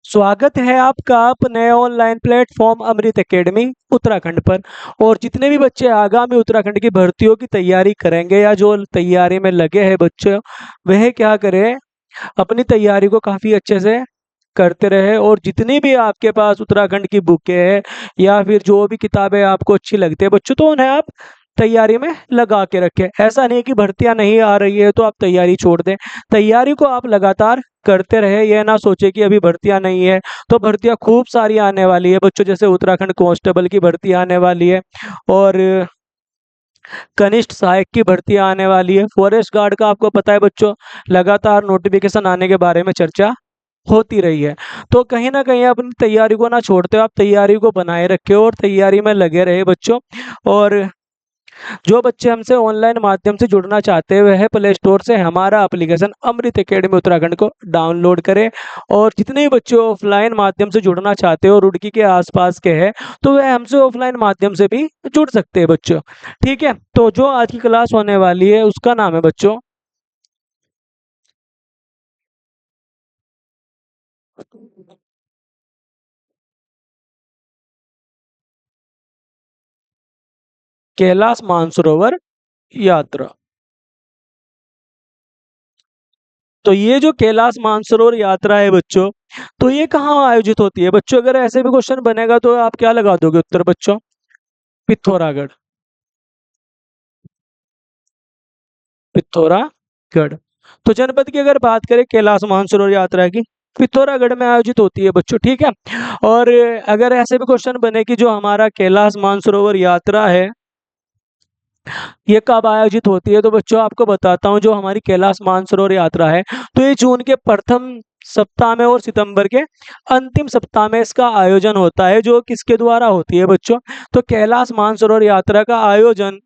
स्वागत है आपका अपने ऑनलाइन प्लेटफॉर्म अमृत एकेडमी उत्तराखंड पर। और जितने भी बच्चे आगामी उत्तराखंड की भर्तियों की तैयारी करेंगे या जो तैयारी में लगे हैं बच्चे, वह क्या करें, अपनी तैयारी को काफ़ी अच्छे से करते रहे। और जितनी भी आपके पास उत्तराखंड की बुकें हैं या फिर जो भी किताबें आपको अच्छी लगती है बच्चों, तो उन्हें आप तैयारी में लगा के रखें। ऐसा नहीं कि भर्तियां नहीं आ रही है तो आप तैयारी छोड़ दें। तैयारी को आप लगातार करते रहे, यह ना सोचे कि अभी भर्तियां नहीं है। तो भर्तियां खूब सारी आने वाली है बच्चों, जैसे उत्तराखंड कांस्टेबल की भर्ती आने वाली है, और कनिष्ठ सहायक की भर्ती आने वाली है। फॉरेस्ट गार्ड का आपको पता है बच्चों, लगातार नोटिफिकेशन आने के बारे में चर्चा होती रही है। तो कहीं ना कहीं अपनी तैयारी को ना छोड़ते हो, आप तैयारी को बनाए रखे और तैयारी में लगे रहे बच्चों। और जो बच्चे हमसे ऑनलाइन माध्यम से जुड़ना चाहते हैं वह प्ले स्टोर से हमारा एप्लीकेशन अमृत एकेडमी उत्तराखंड को डाउनलोड करें। और जितने भी बच्चे ऑफलाइन माध्यम से जुड़ना चाहते हो, रुड़की के आसपास के हैं, तो वह हमसे ऑफलाइन माध्यम से भी जुड़ सकते हैं बच्चों। ठीक है, तो जो आज की क्लास होने वाली है उसका नाम है बच्चों कैलाश मानसरोवर यात्रा। तो ये जो कैलाश मानसरोवर यात्रा है बच्चों, तो ये कहाँ आयोजित होती है बच्चों? अगर ऐसे भी क्वेश्चन बनेगा तो आप क्या लगा दोगे उत्तर बच्चों? पिथौरागढ़। पिथौरागढ़। तो जनपद की अगर बात करें कैलाश मानसरोवर यात्रा की, पिथौरागढ़ में आयोजित होती है बच्चों। ठीक है, और अगर ऐसे भी क्वेश्चन बने कि जो हमारा कैलाश मानसरोवर यात्रा है ये कब आयोजित होती है, तो बच्चों आपको बताता हूँ। जो हमारी कैलाश मानसरोवर यात्रा है तो ये जून के प्रथम सप्ताह में और सितंबर के अंतिम सप्ताह में इसका आयोजन होता है। जो किसके द्वारा होती है बच्चों? तो कैलाश मानसरोवर यात्रा का आयोजन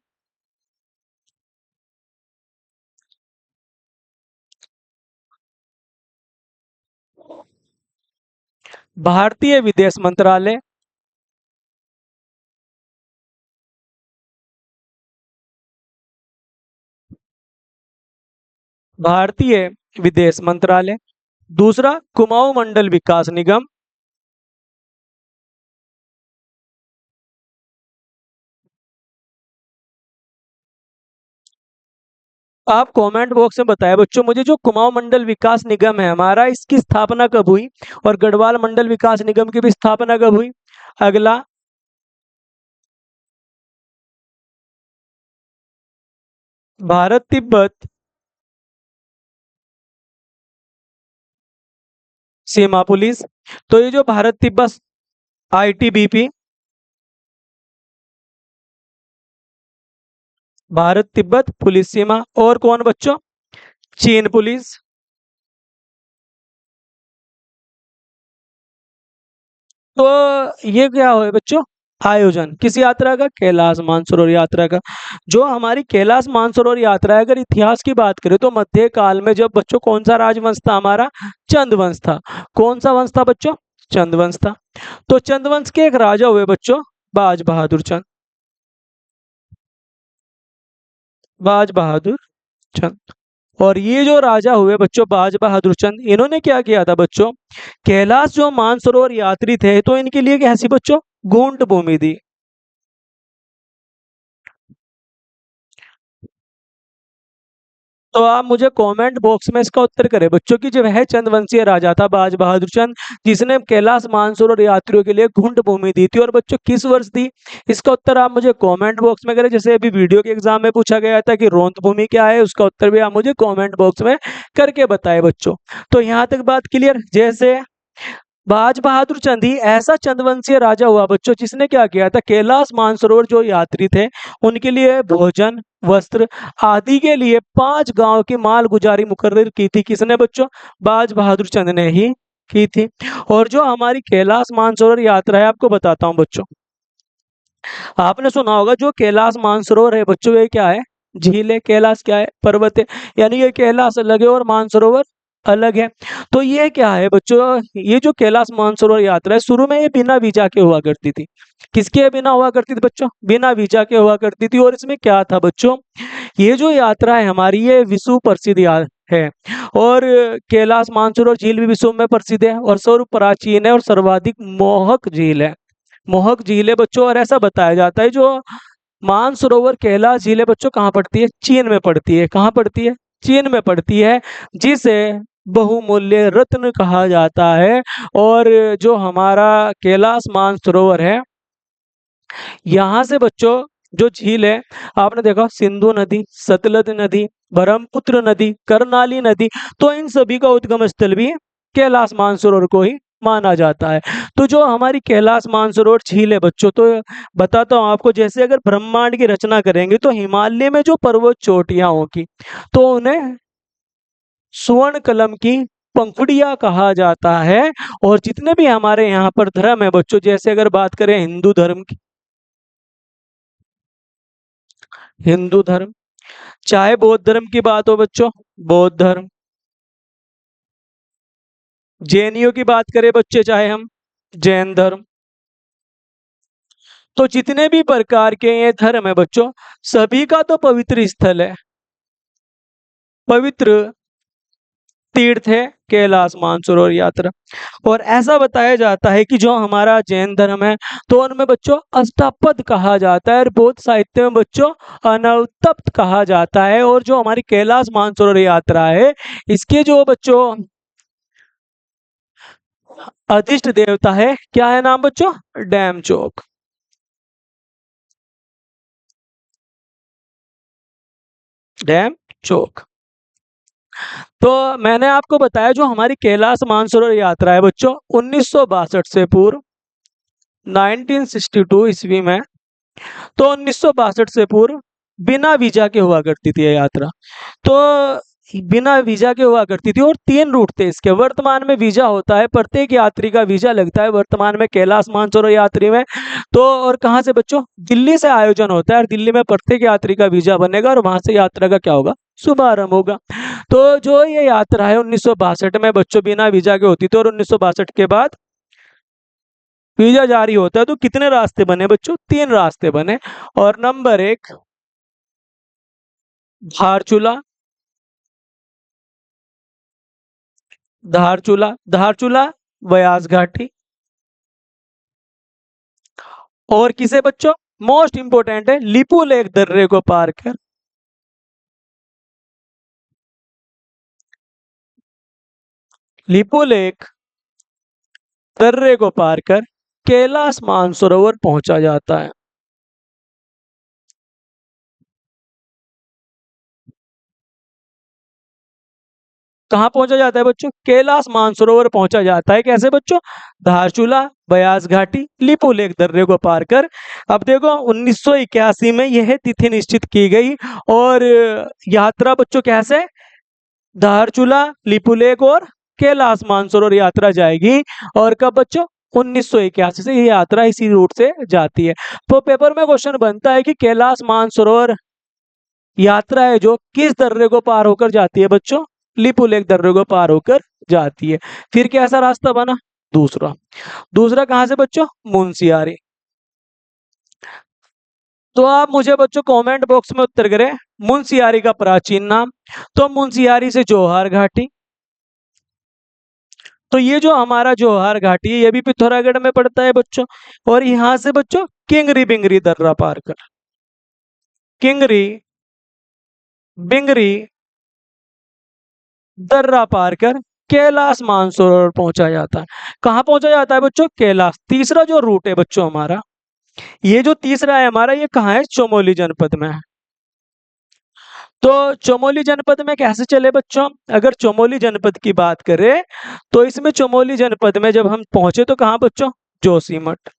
भारतीय विदेश मंत्रालय, भारतीय विदेश मंत्रालय। दूसरा, कुमाऊं मंडल विकास निगम। आप कमेंट बॉक्स में बताएं बच्चों मुझे, जो कुमाऊं मंडल विकास निगम है हमारा, इसकी स्थापना कब हुई? और गढ़वाल मंडल विकास निगम की भी स्थापना कब हुई? अगला, भारत तिब्बत सीमा पुलिस। तो ये जो भारत तिब्बत आईटीबीपी, भारत तिब्बत पुलिस सीमा। और कौन बच्चों? चीन पुलिस। तो ये क्या हुआ बच्चों? आयोजन किस यात्रा का? कैलाश मानसरोवर यात्रा का। जो हमारी कैलाश मानसरोवर यात्रा है, अगर इतिहास की बात करें तो मध्य काल में जब बच्चों कौन सा राजवंश था हमारा? चंद वंश था। कौन सा वंश था बच्चों? चंद वंश था। तो चंद वंश के एक राजा हुए बच्चों, बाज बहादुर चंद। बाज बहादुर चंद। और ये जो राजा हुए बच्चों बाज बहादुर चंद, इन्होंने क्या किया था बच्चों? कैलाश जो मानसरोवर यात्री थे तो इनके लिए कैसी बच्चों? गूंट भूमि दी। तो आप मुझे कमेंट बॉक्स में इसका उत्तर करें बच्चों कि जो वह चंद्रवंशीय राजा था बाज बहादुर चंद, जिसने कैलाश मानसरोवर यात्रियों के लिए घुंड भूमि दी थी। और बच्चों किस वर्ष दी? इसका उत्तर आप मुझे कमेंट बॉक्स में करें। जैसे अभी वीडियो के एग्जाम में पूछा गया था कि रौंद भूमि क्या है, उसका उत्तर भी आप मुझे कमेंट बॉक्स में करके बताएं बच्चों। तो यहाँ तक बात क्लियर। जैसे बाज बहादुर चंद ही ऐसा चंद्रवंशीय राजा हुआ बच्चों जिसने क्या किया था, कैलाश मानसरोवर जो यात्री थे उनके लिए भोजन, वस्त्र आदि के लिए 5 गांव की माल गुजारी मुकर्रर की थी। किसने बच्चों? बाज बहादुर चंद ने ही की थी। और जो हमारी कैलाश मानसरोवर यात्रा है आपको बताता हूँ बच्चों, आपने सुना होगा जो कैलाश मानसरोवर है बच्चों, ये क्या है? झील है। कैलाश क्या है? पर्वत है। यानी ये कैलाश अलग है और मानसरोवर अलग है। तो ये क्या है बच्चों? ये जो कैलाश मानसरोवर यात्रा है शुरू में ये बिना वीजा के हुआ करती थी। किसके बिना हुआ करती थी बच्चों? बिना वीजा के हुआ करती थी। और इसमें क्या था बच्चों ये जो यात्रा है हमारी, ये विश्व प्रसिद्ध है। और कैलाश मानसरोवर झील भी विश्व में प्रसिद्ध है और सर्व प्राचीन है और सर्वाधिक मोहक झील है। मोहक झील है बच्चों। और ऐसा बताया जाता है जो मानसरोवर कैलाश झील है बच्चों, कहाँ पड़ती है? चीन में पड़ती है। कहाँ पड़ती है? चीन में पड़ती है, जिसे बहुमूल्य रत्न कहा जाता है। और जो हमारा कैलाश मानसरोवर है, यहाँ से बच्चों जो झील है, आपने देखा सिंधु नदी, सतलज नदी, ब्रह्मपुत्र नदी, करनाली नदी, तो इन सभी का उद्गम स्थल भी कैलाश मानसरोवर को ही माना जाता है। तो जो हमारी कैलाश मानसरोवर झील है बच्चों, तो बताता हूँ आपको, जैसे अगर ब्रह्मांड की रचना करेंगे तो हिमालय में जो पर्वत चोटियां होगी तो उन्हें स्वर्ण कलम की पंखुड़ियां कहा जाता है। और जितने भी हमारे यहाँ पर धर्म है बच्चों, जैसे अगर बात करें हिंदू धर्म की, हिंदू धर्म, चाहे बौद्ध धर्म की बात हो बच्चों, बौद्ध धर्म, जैनियों की बात करें बच्चे, चाहे हम जैन धर्म, तो जितने भी प्रकार के ये धर्म है बच्चों, सभी का तो पवित्र स्थल है, पवित्र तीर्थ है कैलाश मानसरोवर यात्रा। और ऐसा बताया जाता है कि जो हमारा जैन धर्म है तो उनमें बच्चों अष्टापद कहा जाता है, और बौद्ध साहित्य में बच्चों अनवतप्त कहा जाता है। और जो हमारी कैलाश मानसरोवर यात्रा है, इसके जो बच्चों अधिष्ट देवता है, क्या है नाम बच्चों? डैम चौक। डैम चौक। तो मैंने आपको बताया जो हमारी कैलाश मानसरोवर यात्रा है बच्चों, 1962 से पूर्व, 1962 ईस्वी में, तो 1962 से पूर्व बिना वीजा के हुआ करती थी ये यात्रा। तो बिना वीजा के हुआ करती थी और 3 रूट थे इसके। वर्तमान में वीजा होता है, प्रत्येक यात्री का वीजा लगता है वर्तमान में कैलाश मानसरोवर यात्री में। तो और कहाँ से बच्चों? दिल्ली से आयोजन होता है और दिल्ली में प्रत्येक यात्री का वीजा बनेगा और वहां से यात्रा का क्या होगा? शुभारंभ होगा। तो जो ये यात्रा है 1962 में बच्चों बिना वीजा के होती थी, और 1962 के बाद वीजा जारी होता है। तो कितने रास्ते बने बच्चों? 3 रास्ते बने। और नंबर 1 धारचूला, धारचूला, धारचूला, व्यास घाटी, और किसे बच्चों? मोस्ट इंपोर्टेंट है, लिपू लेक दर्रे को पार कर, लिपू लेक दर्रे को पार कर कैलाश मानसरोवर पहुंचा जाता है। कहाँ पहुंचा जाता है बच्चों? कैलाश मानसरोवर पहुंचा जाता है। कैसे बच्चों? धारचूला, बयास घाटी, लिपू लेक दर्रे को पार कर। अब देखो 1981 में यह तिथि निश्चित की गई। और यात्रा बच्चों कैसे? धारचूला, लिपू लेक और कैलाश मानसरोवर यात्रा जाएगी। और कब बच्चों? 1981 से ये यात्रा इसी रूट से जाती है। तो पेपर में क्वेश्चन बनता है कि कैलाश मानसरोवर यात्रा है जो किस दर्रे को पार होकर जाती है बच्चों? लिपू लेक दर्रे को पार होकर जाती है। फिर कैसा रास्ता बना? दूसरा। दूसरा कहाँ से बच्चों? मुंशियारी। तो आप मुझे बच्चों कमेंट बॉक्स में उत्तर करें मुंशियारी का प्राचीन नाम। तो मुंशियारी से जौहर घाटी। तो ये जो हमारा जौहर घाटी है ये भी पिथौरागढ़ में पड़ता है बच्चों। और यहाँ से बच्चों किंगरी बिंगरी दर्रा पार कर, किंगरी बिंगरी दर्रा पार कर कैलाश मानसरोवर पहुंचा जाता है। कहाँ पहुंचा जाता है बच्चों? कैलाश। तीसरा जो रूट है बच्चों हमारा, ये जो तीसरा है हमारा, ये कहाँ है? चमोली जनपद में है। तो चमोली जनपद में कैसे चले बच्चों? अगर चमोली जनपद की बात करें तो इसमें चमोली जनपद में जब हम पहुंचे तो कहाँ बच्चों? जोशीमठ,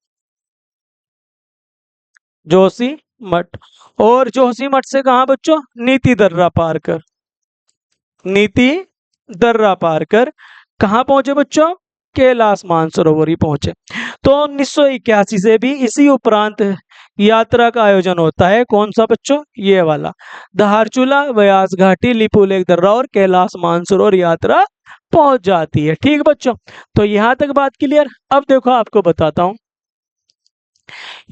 जोशीमठ। और जोशीमठ से कहाँ बच्चों? नीति दर्रा पार कर, नीति दर्रा पार कर कहाँ पहुंचे बच्चों? कैलाश मानसरोवर ही पहुंचे। तो 1981 से भी इसी उपरांत यात्रा का आयोजन होता है। कौन सा बच्चों? ये वाला, धारचूला, व्यास घाटी, लिपू लेक दर्रा और कैलाश मानसरोवर यात्रा पहुंच जाती है। ठीक बच्चों, तो यहां तक बात क्लियर। अब देखो आपको बताता हूं,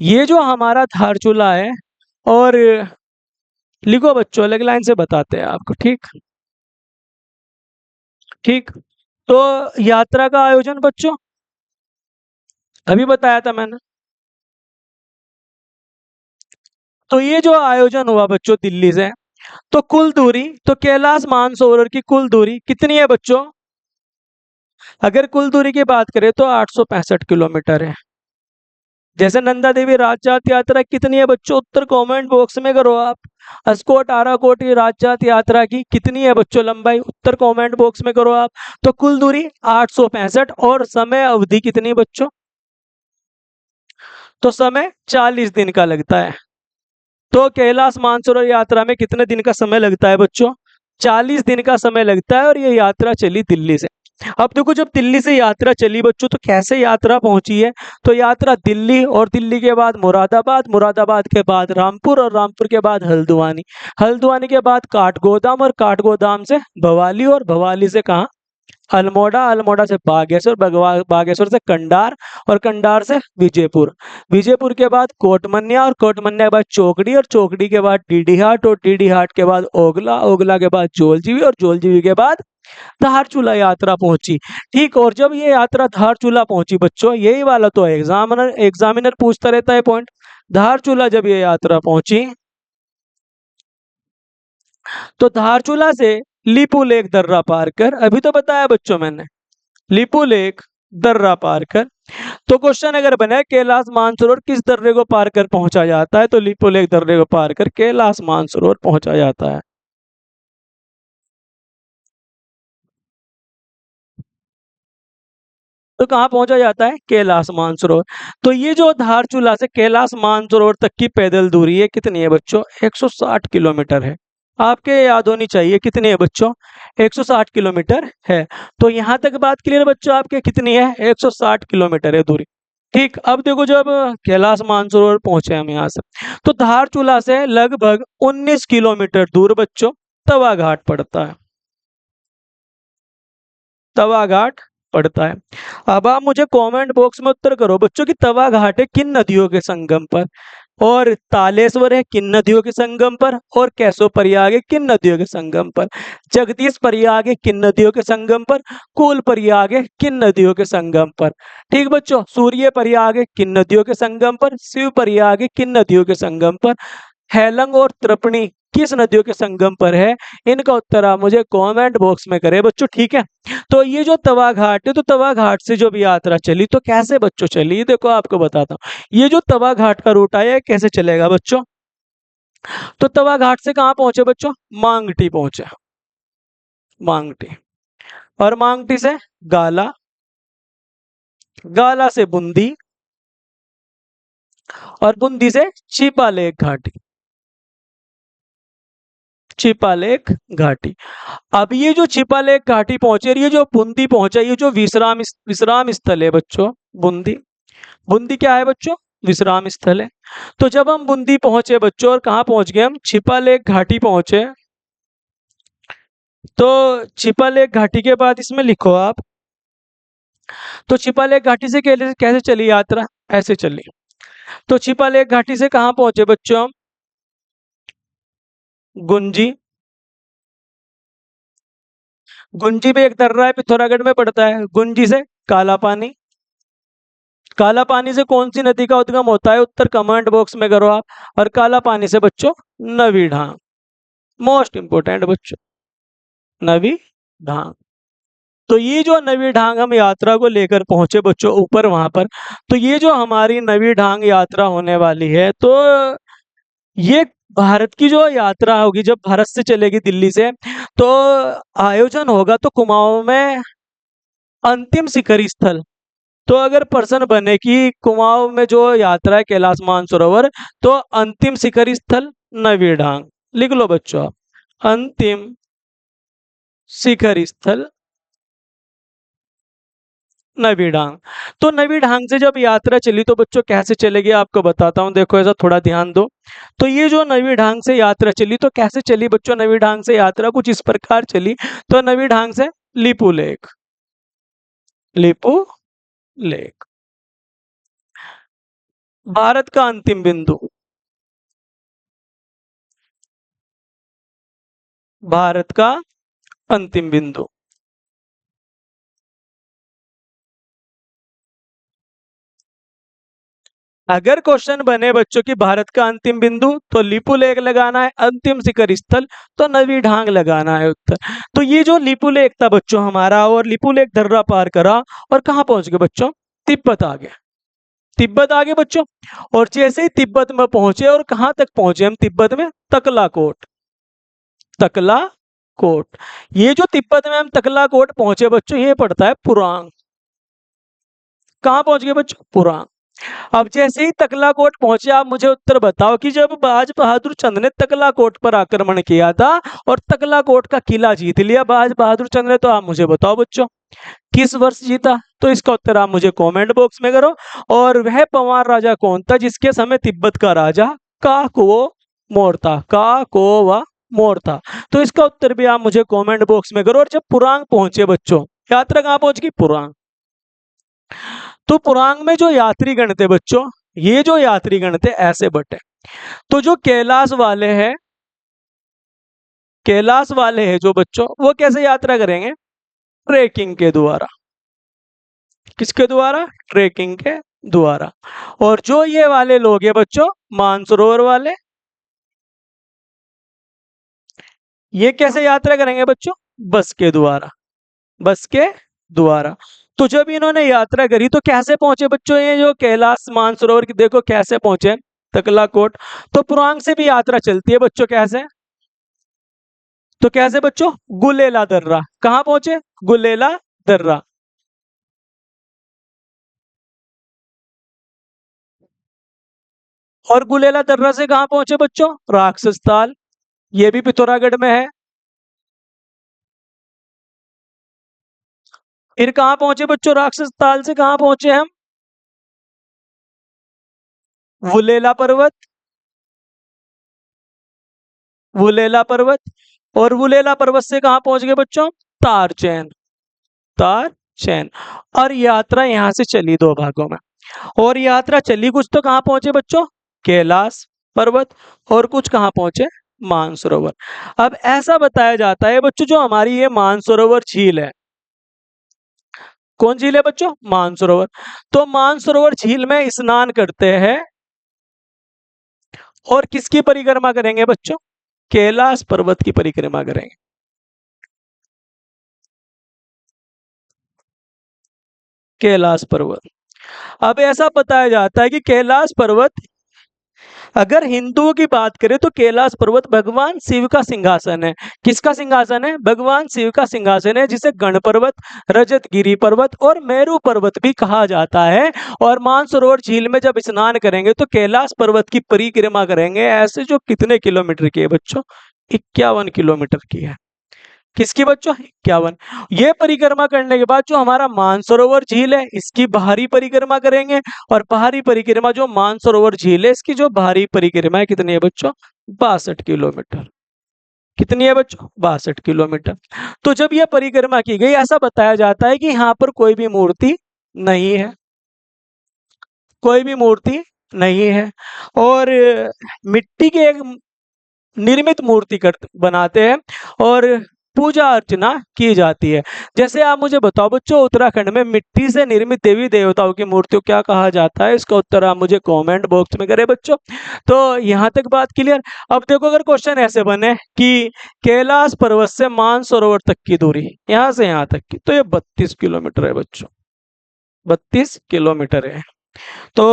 ये जो हमारा धारचूला है और लिखो बच्चों, अलग लाइन से बताते हैं आपको। ठीक ठीक। तो यात्रा का आयोजन बच्चों अभी बताया था मैंने। तो ये जो आयोजन हुआ बच्चों दिल्ली से, तो कुल दूरी, तो कैलाश मानसरोवर की कुल दूरी कितनी है बच्चों? अगर कुल दूरी की बात करें तो 865 किलोमीटर है। जैसे नंदा देवी राजजात यात्रा कितनी है बच्चों? उत्तर कमेंट बॉक्स में करो आप। अस्कोट आराकोट की राजजात यात्रा की कितनी है बच्चों लंबाई? उत्तर कमेंट बॉक्स में करो आप। तो कुल दूरी 865 और समय अवधि कितनी बच्चों? तो समय 40 दिन का लगता है। तो कैलाश मानसरोवर यात्रा में कितने दिन का समय लगता है बच्चों? 40 दिन का समय लगता है और ये यात्रा चली दिल्ली से। अब देखो, जब दिल्ली से यात्रा चली बच्चों तो कैसे यात्रा पहुंची है? तो यात्रा दिल्ली, और दिल्ली के बाद मुरादाबाद, मुरादाबाद के बाद रामपुर, और रामपुर के बाद हल्द्वानी, हल्द्वानी के बाद काठगोदाम, और काठगोदाम से भवाली, और भवाली से कहाँ? अल्मोड़ा, अल्मोड़ा से बागेश्वर, बागेश्वर से कंडार, और कंडार से विजयपुर, विजयपुर के बाद कोटमन्या, और कोटमन्या के बाद चौकड़ी, और चौकड़ी के बाद डीडीहाट, और डीडीहाट के बाद ओगला, ओगला के बाद जोलजीबी, और जोलजीबी के बाद धारचूला यात्रा पहुंची। ठीक। और जब ये यात्रा धारचूला पहुंची बच्चों, यही वाला तो एग्जामिनर पूछता रहता है पॉइंट। धारचूला जब ये यात्रा पहुंची, तो धारचूला से लीपू लेक दर्रा पार कर, अभी तो बताया बच्चों मैंने, लीपू लेक दर्रा पार कर। तो क्वेश्चन अगर बने कैलाश मानसरोवर किस दर्रे को पार कर पहुंचा जाता है, तो लीपू लेक दर्रे को पार कर कैलाश मानसरोवर पहुंचा जाता है। तो कहाँ पहुंचा जाता है? कैलाश मानसरोवर। तो ये जो धारचूला से कैलाश मानसरोवर तक की पैदल दूरी है कितनी है बच्चों? 160 किलोमीटर है। आपके याद होनी चाहिए कितनी है बच्चों? 160 किलोमीटर है। तो यहाँ तक बात क्लियर बच्चों आपके? कितनी है? 160 किलोमीटर है दूरी। ठीक। अब देखो, जब कैलाश मानसरोवर पहुंचे हम यहाँ से, तो धारचूला से लगभग 19 किलोमीटर दूर बच्चों तवा घाट पड़ता है। तवा घाट पड़ता है। अब आप मुझे कमेंट बॉक्स में उत्तर करो बच्चों कि तवा घाट है किन नदियों के संगम पर, और तालेश्वर है किन नदियों के संगम पर, और कैसो प्रयाग है किन नदियों के संगम पर, जगदीश प्रयाग है किन नदियों के संगम पर, कुल प्रयाग है किन नदियों के संगम पर। ठीक बच्चों। सूर्य प्रयाग है किन नदियों के संगम पर, शिव प्रयाग है किन नदियों के संगम पर, हेलंग और त्रिपणी किस नदियों के संगम पर है? इनका उत्तर आप मुझे कमेंट बॉक्स में करें बच्चों। ठीक है। तो ये जो तवा घाट है, तो तवा घाट से जो भी यात्रा चली तो कैसे बच्चों चली, ये देखो आपको बताता हूँ। ये जो तवा घाट का रूट आया है कैसे चलेगा बच्चों? तो तवा घाट से कहाँ पहुंचे बच्चों? मांगटी पहुंचे। मांगटी, और मांगटी से गाला, गाला से बूंदी, और बूंदी से छिपा लेक घाटी, छिपा लेक घाटी। अब ये जो छिपा लेक घाटी पहुंचे और ये जो बूंदी पहुंचा, ये जो विश्राम स्थल है बच्चों, बूंदी, बूंदी क्या है बच्चों? विश्राम स्थल है। तो जब हम बूंदी पहुंचे बच्चों, और कहाँ पहुंच गए हम? छिपा लेक घाटी पहुंचे। तो छिपा लेक घाटी के बाद इसमें लिखो आप, तो छिपा लेक घाटी से कैसे कैसे चली यात्रा? ऐसे चली। तो छिपा लेक घाटी से कहाँ पहुंचे बच्चों हम? गुंजी, गुंजी पे एक दर्रा है पिथौरागढ़ में पड़ता है। गुंजी से काला पानी, काला पानी से कौन सी नदी का उद्गम होता है? उत्तर कमेंट बॉक्स में करो आप। और काला पानी से बच्चों नवी ढांग, मोस्ट इंपोर्टेंट बच्चों, नवी ढांग। तो ये जो नवी ढांग हम यात्रा को लेकर पहुंचे बच्चों ऊपर वहां पर, तो ये जो हमारी नवी ढांग यात्रा होने वाली है, तो ये भारत की जो यात्रा होगी, जब भारत से चलेगी दिल्ली से, तो आयोजन होगा तो कुमाऊं में अंतिम शिखरी स्थल। तो अगर प्रश्न बने कि कुमाऊं में जो यात्रा है कैलाश मानसरोवर, तो अंतिम शिखरी स्थल नवी ढांग, लिख लो बच्चों आप, अंतिम शिखरी स्थल नवी ढांग। तो नवी ढांग से जब यात्रा चली तो बच्चों कैसे चलेगी आपको बताता हूँ, देखो ऐसा थोड़ा ध्यान दो। तो ये जो नवी ढांग से यात्रा चली तो कैसे चली बच्चों? नवी ढांग से यात्रा कुछ इस प्रकार चली। तो नवी ढांग से लीपू लेक, लीपू लेक भारत का अंतिम बिंदु, भारत का अंतिम बिंदु। अगर क्वेश्चन बने बच्चों की भारत का अंतिम बिंदु, तो लिपुलेख लगाना है, अंतिम शिखर स्थल तो नवी ढांग लगाना है उत्तर। तो ये जो लिपुलेख था बच्चों हमारा, और लिपुलेख दर्रा पार करा और कहाँ पहुंच गए बच्चों, तिब्बत आ गए। तिब्बत आ गए बच्चों। और जैसे ही तिब्बत में पहुंचे, और कहाँ तक पहुंचे हम तिब्बत में, तकलाकोट। तकलाकोट, ये जो तिब्बत में हम तकलाकोट पहुंचे बच्चों, ये पड़ता है पुरांग। कहाँ पहुंच गए बच्चों, पुरांग। अब जैसे ही तकलाकोट पहुंचे, आप मुझे उत्तर बताओ कि जब बाज बहादुर चंद ने तकलाकोट पर आक्रमण किया था और तकलाकोट का किला जीत लिया बाज बहादुर चंद ने, तो आप मुझे बताओ बच्चों किस वर्ष जीता। तो इसका उत्तर आप मुझे कमेंट बॉक्स में करो। और वह पंवार राजा कौन था जिसके समय तिब्बत का राजा काको मोर था, काकोवा मोर था। तो इसका उत्तर भी आप मुझे कमेंट बॉक्स में करो। और जब पुरांग पहुंचे बच्चों, यात्रा कहाँ पहुंच गई, पुरांग। तो पुरांग में जो यात्रीगण थे बच्चों, ये जो यात्रीगण थे ऐसे बटे। तो जो कैलाश वाले हैं जो बच्चों, वो कैसे यात्रा करेंगे, ट्रेकिंग के द्वारा। किसके द्वारा, ट्रेकिंग के द्वारा। और जो ये वाले लोग हैं बच्चों, मानसरोवर वाले, ये कैसे यात्रा करेंगे बच्चों, बस के द्वारा। बस के द्वारा। तो जब इन्होंने यात्रा करी तो कैसे पहुंचे बच्चों, ये जो कैलाश मानसरोवर की, देखो कैसे पहुंचे, तकलाकोट। तो पुरांग से भी यात्रा चलती है बच्चों, कैसे, तो कैसे बच्चों, गुलेला दर्रा। कहां पहुंचे, गुलेला दर्रा। और गुलेला दर्रा से कहां पहुंचे बच्चों, राक्षस ताल, ये भी पिथौरागढ़ में है। फिर कहां पहुंचे बच्चों, राक्षस ताल से कहां पहुंचे हम, वुलेला पर्वत। वुलेला पर्वत। और वुलेला पर्वत से कहां पहुंच गए बच्चों, तारचैन। तारचैन। और यात्रा यहां से चली दो भागों में। और यात्रा चली कुछ तो कहां पहुंचे बच्चों, कैलाश पर्वत। और कुछ कहां पहुंचे, मानसरोवर। अब ऐसा बताया जाता है बच्चों, जो हमारी ये मानसरोवर झील है, कौन झील है बच्चों, मानसरोवर। तो मानसरोवर झील में स्नान करते हैं और किसकी परिक्रमा करेंगे बच्चों, कैलाश पर्वत की परिक्रमा करेंगे। कैलाश पर्वत। अब ऐसा बताया जाता है कि कैलाश पर्वत, अगर हिंदुओं की बात करें तो कैलाश पर्वत भगवान शिव का सिंहासन है। किसका सिंहासन है, भगवान शिव का सिंहासन है, जिसे गण पर्वत, रजतगिरी पर्वत और मेरू पर्वत भी कहा जाता है। और मानसरोवर झील में जब स्नान करेंगे तो कैलाश पर्वत की परिक्रमा करेंगे। ऐसे जो कितने किलोमीटर की है बच्चों, 51 किलोमीटर की है। किसकी बच्चों, 51। ये परिक्रमा करने के बाद जो हमारा मानसरोवर झील है, इसकी बाहरी परिक्रमा करेंगे। और बाहरी परिक्रमा, जो मानसरोवर झील है, इसकी जो बाहरी परिक्रमा है कितनी है बच्चों, 62 किलोमीटर। कितनी है बच्चों, 62 किलोमीटर। तो जब यह परिक्रमा की गई, ऐसा बताया जाता है कि यहाँ पर कोई भी मूर्ति नहीं है, कोई भी मूर्ति नहीं है। और मिट्टी के एक निर्मित मूर्ति कर बनाते हैं और पूजा अर्चना की जाती है। जैसे आप मुझे बताओ बच्चों, उत्तराखंड में मिट्टी से निर्मित देवी देवताओं की मूर्तियों क्या कहा जाता है, इसका उत्तर आप मुझे कमेंट बॉक्स में करें बच्चों। तो यहाँ तक बात क्लियर। अब देखो, अगर क्वेश्चन ऐसे बने कि कैलाश पर्वत से मानसरोवर तक की दूरी, यहाँ से यहाँ तक की, तो ये 32 किलोमीटर है बच्चों, 32 किलोमीटर है। तो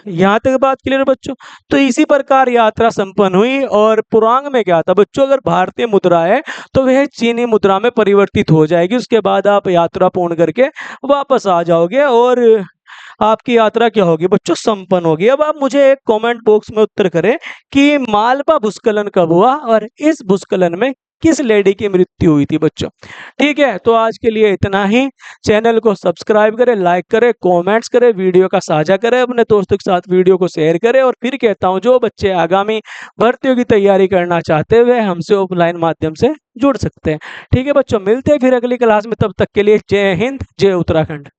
यहाँ तक बात क्लियर बच्चों। तो इसी प्रकार यात्रा संपन्न हुई। और पुरांग में क्या था बच्चों, अगर भारतीय मुद्रा है तो वह चीनी मुद्रा में परिवर्तित हो जाएगी। उसके बाद आप यात्रा पूर्ण करके वापस आ जाओगे और आपकी यात्रा क्या होगी बच्चों, संपन्न होगी। अब आप मुझे एक कमेंट बॉक्स में उत्तर करें कि मालवा भूस्खलन कब हुआ और इस भूस्खलन में किस लेडी की मृत्यु हुई थी बच्चों। ठीक है, तो आज के लिए इतना ही। चैनल को सब्सक्राइब करें, लाइक करें, कमेंट्स करें, वीडियो का साझा करें, अपने दोस्तों के साथ वीडियो को शेयर करें। और फिर कहता हूं, जो बच्चे आगामी भर्तियों की तैयारी करना चाहते हुए हमसे ऑफलाइन माध्यम से जुड़ सकते हैं। ठीक है बच्चों, मिलते हैं फिर अगली क्लास में। तब तक के लिए जय हिंद, जय उत्तराखंड।